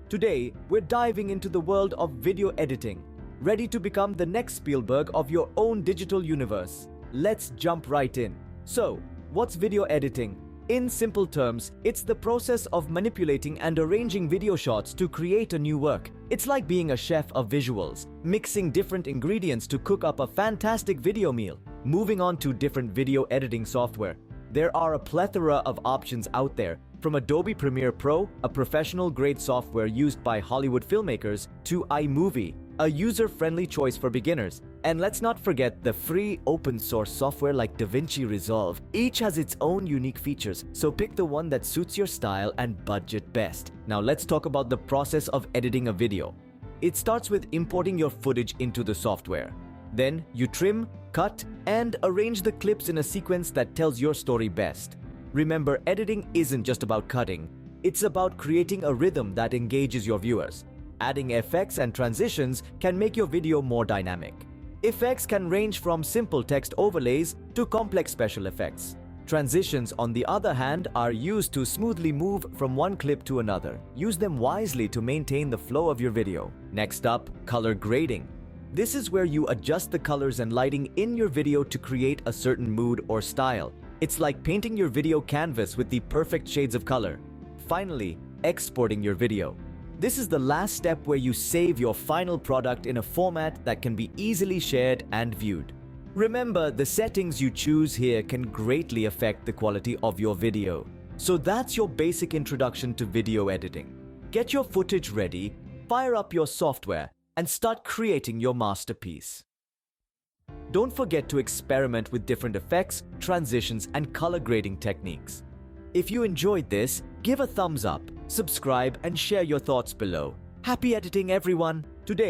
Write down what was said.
Today, we're diving into the world of video editing, ready to become the next Spielberg of your own digital universe. Let's jump right in. So, what's video editing? In simple terms, it's the process of manipulating and arranging video shots to create a new work. It's like being a chef of visuals, mixing different ingredients to cook up a fantastic video meal. Moving on to different video editing software. There are a plethora of options out there, from Adobe Premiere Pro, a professional-grade software used by Hollywood filmmakers, to iMovie, a user-friendly choice for beginners. And let's not forget the free open-source software like DaVinci Resolve. Each has its own unique features, so pick the one that suits your style and budget best. Now let's talk about the process of editing a video. It starts with importing your footage into the software. Then you trim, cut, and arrange the clips in a sequence that tells your story best. Remember, editing isn't just about cutting. It's about creating a rhythm that engages your viewers. Adding effects and transitions can make your video more dynamic. Effects can range from simple text overlays to complex special effects. Transitions, on the other hand, are used to smoothly move from one clip to another. Use them wisely to maintain the flow of your video. Next up, color grading. This is where you adjust the colors and lighting in your video to create a certain mood or style. It's like painting your video canvas with the perfect shades of color. Finally, exporting your video. This is the last step where you save your final product in a format that can be easily shared and viewed. Remember, the settings you choose here can greatly affect the quality of your video. So that's your basic introduction to video editing. Get your footage ready, fire up your software, and start creating your masterpiece. Don't forget to experiment with different effects, transitions, and color grading techniques. If you enjoyed this, give a thumbs up, subscribe, and share your thoughts below. Happy editing, everyone! Today